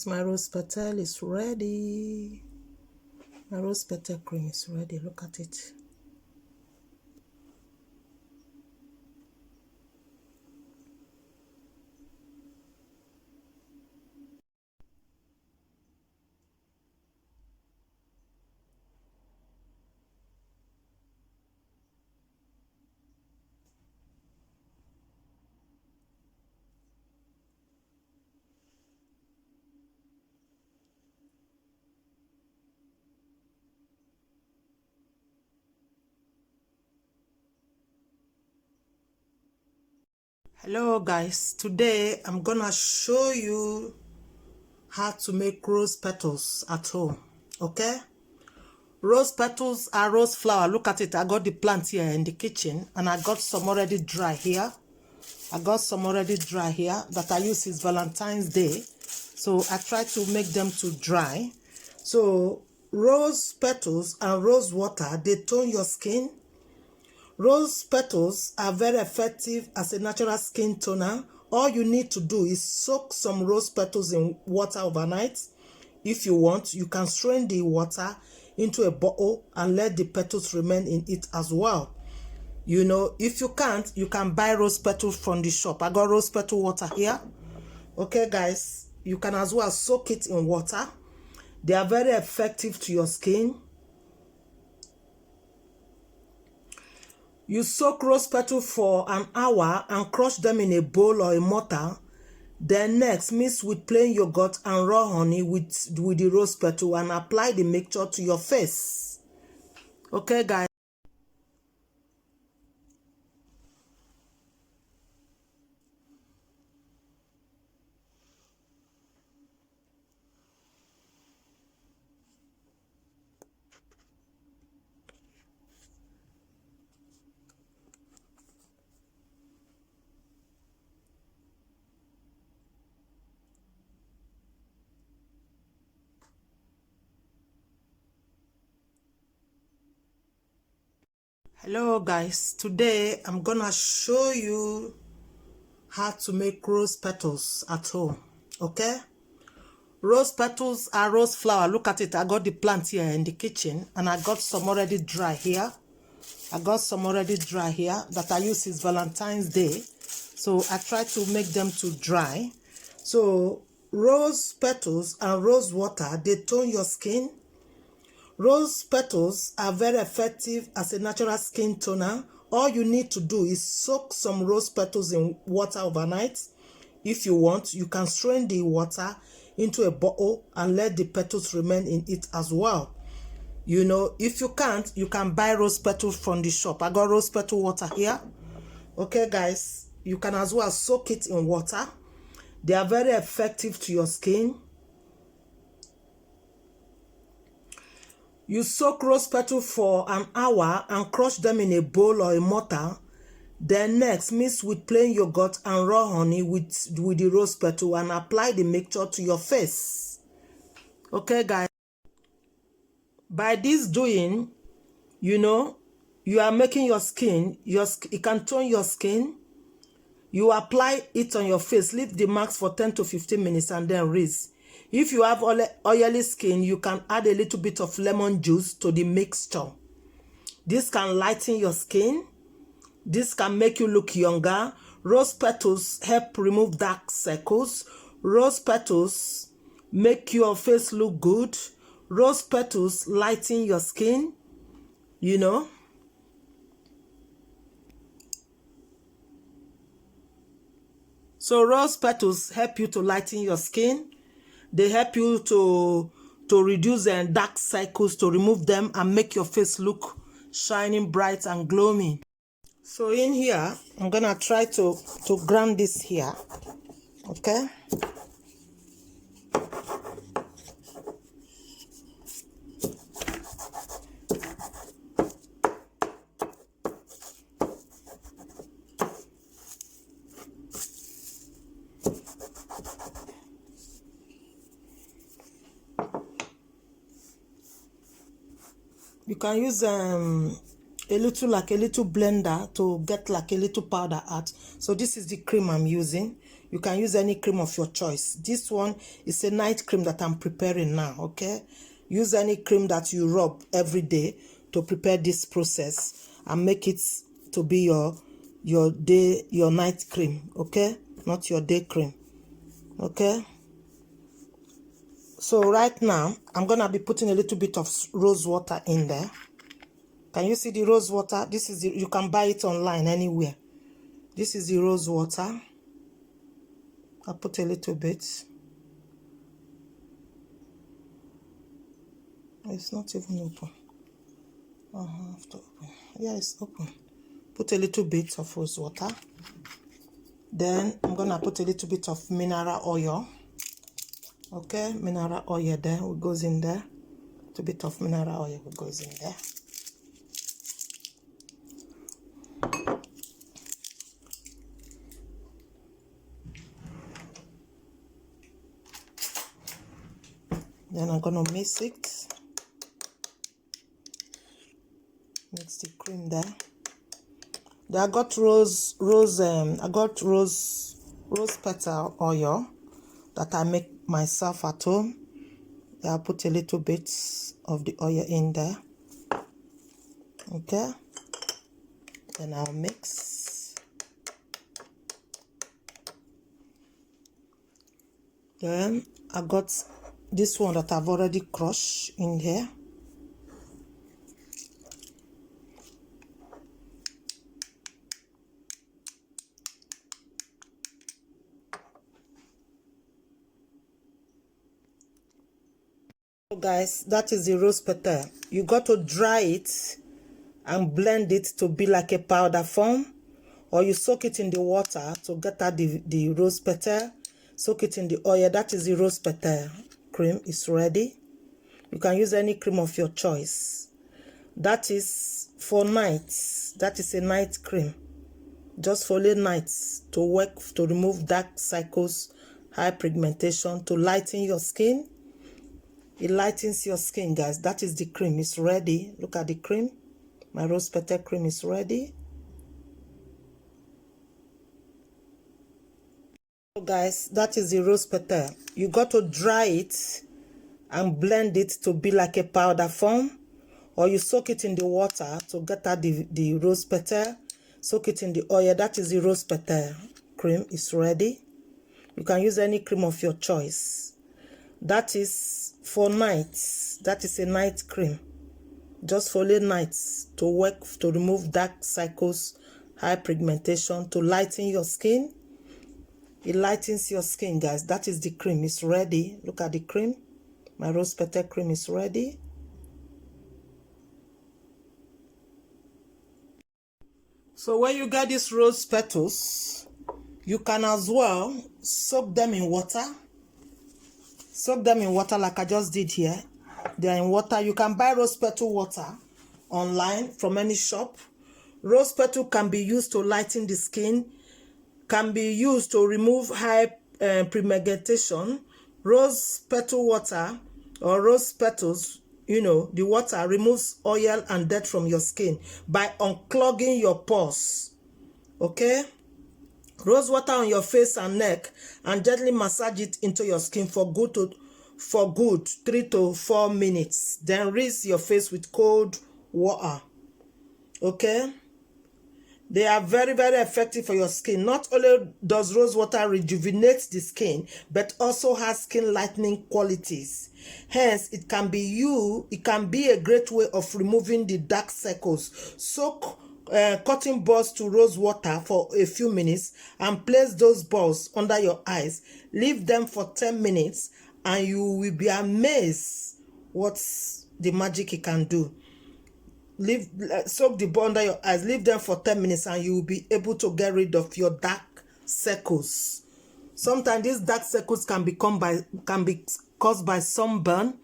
my rose petal is ready. My rose petal cream is ready. Look at it. Hello guys, today I'm gonna show you how to make rose petals at home. Okay, rose petals are rose flower. Look at it. I got the plant here in the kitchen and I got some already dry here. That I use since Valentine's Day, so I try to make them to dry. So rose petals and rose water, they tone your skin. Rose petals are very effective as a natural skin toner. All you need to do is soak some rose petals in water overnight. If you want, you can strain the water into a bottle and let the petals remain in it as well. You know, if you can't, you can buy rose petals from the shop. I got rose petal water here. Okay, guys, you can as well soak it in water. They are very effective to your skin. You soak rose petal for an hour and crush them in a bowl or a mortar. Then next, mix with plain yogurt and raw honey with the rose petal and apply the mixture to your face. Okay, guys. Hello guys, today I'm gonna show you how to make rose petals at home. Okay, rose petals are rose flower. Look at it. I got the plant here in the kitchen and I got some already dry here. That I use since Valentine's Day, so I try to make them to dry. So rose petals and rose water, they tone your skin. Rose petals are very effective as a natural skin toner. All you need to do is soak some rose petals in water overnight. If you want, you can strain the water into a bottle and let the petals remain in it as well. You know, if you can't, you can buy rose petals from the shop. I got rose petal water here. Okay, guys, you can as well soak it in water. They are very effective to your skin. You soak rose petals for an hour and crush them in a bowl or a mortar. Then next, mix with plain yogurt and raw honey with the rose petal and apply the mixture to your face. Okay, guys. By this doing, you know, you are making your skin, it can tone your skin. You apply it on your face, leave the marks for 10 to 15 minutes and then rinse. If you have oily skin, you can add a little bit of lemon juice to the mixture. This can lighten your skin. This can make you look younger. Rose petals help remove dark circles. Rose petals make your face look good. Rose petals lighten your skin, you know. So rose petals help you to lighten your skin. They help you to reduce dark circles, to remove them and make your face look shining, bright and glowing. So in here, I'm gonna try to grind this here. Okay. You can use like a little blender to get like a little powder out. So this is the cream I'm using. You can use any cream of your choice. This one is a night cream that I'm preparing now, okay? Use any cream that you rub every day to prepare this process and make it to be your night cream, okay? Not your day cream, okay? So right now, I'm going to be putting a little bit of rose water in there. Can you see the rose water? This is you can buy it online anywhere. This is the rose water. I'll put a little bit. It's not even open. I have to open. Yeah, it's open. Put a little bit of rose water. Then I'm going to put a little bit of mineral oil. Okay, mineral oil there. It goes in there. A little bit of mineral oil goes in there. Then I'm gonna mix it. Mix the cream there. Then I got rose petal oil that I make myself at home. Then I'll put a little bit of the oil in there. Okay. Then I'll mix. Then I got this one that I've already crushed in here. So guys, that is the rose petal. You got to dry it and blend it to be like a powder form, or you soak it in the water to get out the rose petal. Soak it in the oil. That is the rose petal cream is ready. You can use any cream of your choice. That is for nights. That is a night cream, just for late nights, to work to remove dark circles, high pigmentation, to lighten your skin. It lightens your skin, guys. That is the cream. It's ready. Look at the cream. My rose petal cream is ready. So guys, that is the rose petal. You got to dry it and blend it to be like a powder form, or you soak it in the water to get out the rose petal. Soak it in the oil. That is the rose petal cream is ready. You can use any cream of your choice. That is for nights. That is a night cream, just for late nights, to work to remove dark circles, high pigmentation, to lighten your skin. It lightens your skin, guys. That is the cream. It's ready. Look at the cream. My rose petal cream is ready. So when you get these rose petals, you can as well soak them in water. Soak them in water like I just did here. They are in water. You can buy rose petal water online from any shop. Rose petal can be used to lighten the skin, can be used to remove high pigmentation. Rose petal water or rose petals, you know, the water removes oil and dirt from your skin by unclogging your pores. Okay? Rose water on your face and neck and gently massage it into your skin for good 3 to 4 minutes. Then rinse your face with cold water. Okay? They are very, very effective for your skin. Not only does rose water rejuvenate the skin, but also has skin lightening qualities. Hence, it can be a great way of removing the dark circles. Soak cotton balls to rose water for a few minutes and place those balls under your eyes. Leave them for 10 minutes and you will be amazed what the magic it can do. Soak the ball under your eyes, leave them for 10 minutes and you will be able to get rid of your dark circles. Sometimes these dark circles can be caused by sunburn.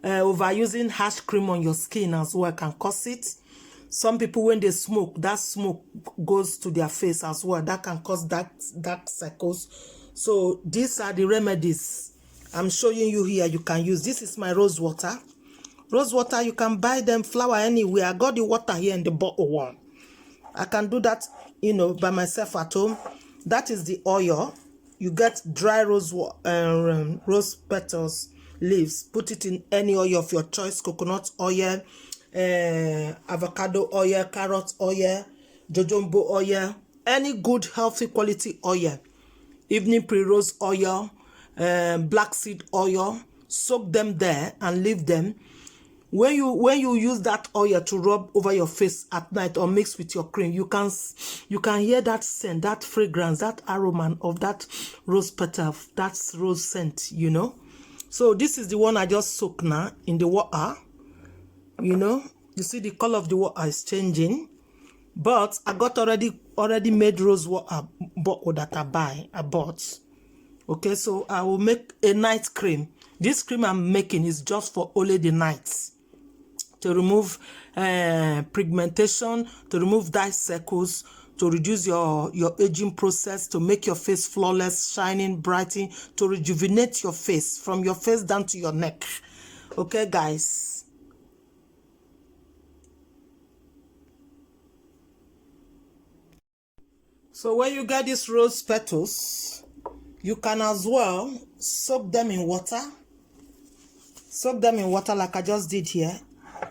Overusing harsh cream on your skin as well can cause it. Some people, when they smoke, that smoke goes to their face as well. That can cause dark circles. So these are the remedies I'm showing you here you can use. This is my rose water. Rose water, you can buy them flower anywhere. I got the water here in the bottle one. I can do that, by myself at home. That is the oil. You get dry rose petals, leaves. Put it in any oil of your choice. Coconut oil, avocado oil, carrot oil, jojoba oil. Any good, healthy quality oil. Evening pre-rose oil, black seed oil. Soak them there and leave them. When you use that oil to rub over your face at night or mix with your cream, you can hear that scent, that fragrance, that aroma of that rose petal, that rose scent, So this is the one I just soak now in the water. You see the color of the water is changing. But I got already made rose water bottle that I bought. Okay, so I will make a night cream. This cream I'm making is just for only the nights. To remove pigmentation, to remove dark circles, to reduce your aging process, to make your face flawless, shining, brightening, to rejuvenate your face from your face down to your neck. Okay, guys. So when you get these rose petals, you can as well soak them in water. Soak them in water like I just did here.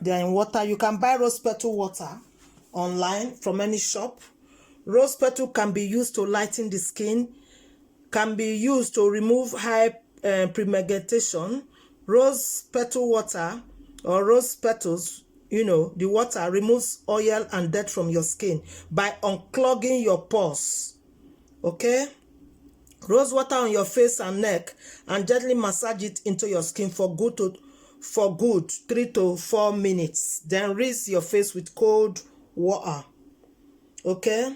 They're in water. You can buy rose petal water online from any shop. Rose petal can be used to lighten the skin, can be used to remove high pigmentation. Rose petal water or rose petals, the water removes oil and dirt from your skin by unclogging your pores. Okay? Rose water on your face and neck and gently massage it into your skin for good 3 to 4 minutes. Then rinse your face with cold water. Okay?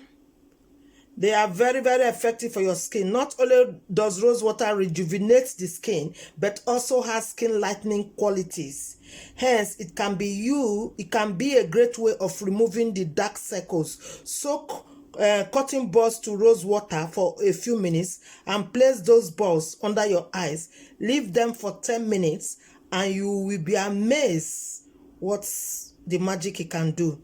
They are very, very effective for your skin. Not only does rose water rejuvenate the skin, but also has skin lightening qualities. Hence, it can be a great way of removing the dark circles. Soak cotton balls to rose water for a few minutes and place those balls under your eyes. Leave them for 10 minutes and you will be amazed what the magic it can do.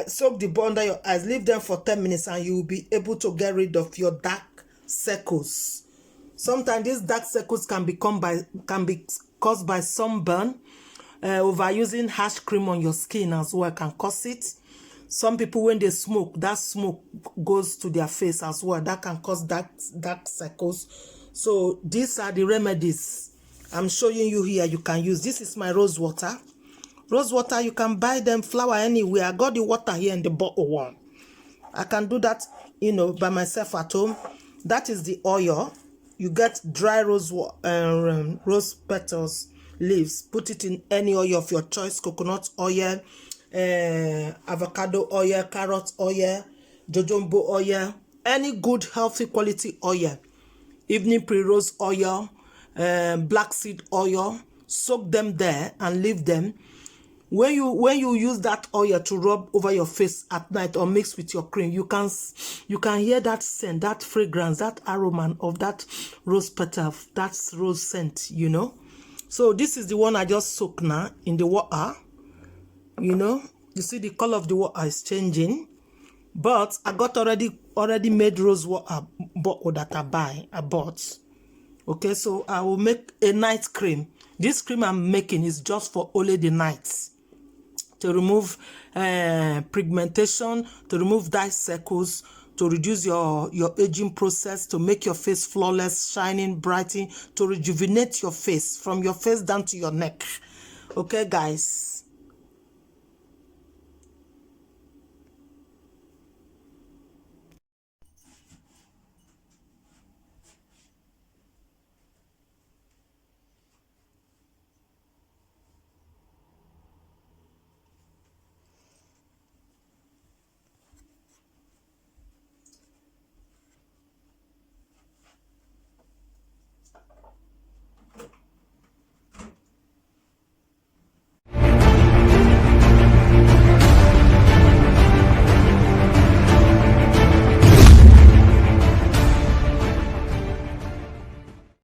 Soak the ball under your eyes, leave them for 10 minutes and you will be able to get rid of your dark circles. Sometimes these dark circles can be caused by sunburn. Overusing harsh cream on your skin as well can cause it. Some people, when they smoke, that smoke goes to their face as well. That can cause dark circles. So these are the remedies I'm showing you here you can use. This is my rose water. Rose water, you can buy them flower anywhere. I got the water here in the bottle one. I can do that, by myself at home. That is the oil. You get dry rose petals, leaves. Put it in any oil of your choice. Coconut oil, avocado oil, carrot oil, jojoba oil. Any good, healthy quality oil. Evening pre-rose oil, black seed oil. Soak them there and leave them. When you use that oil to rub over your face at night or mix with your cream, you can hear that scent, that fragrance, that aroma of that rose petal, that rose scent, So this is the one I just soak now in the water. You see the color of the water is changing. But I got already made rose water bottle that I bought. Okay, so I will make a night cream. This cream I'm making is just for only the nights. To remove pigmentation, to remove dark circles, to reduce your aging process, to make your face flawless, shining, brightening, to rejuvenate your face from your face down to your neck. Okay, guys.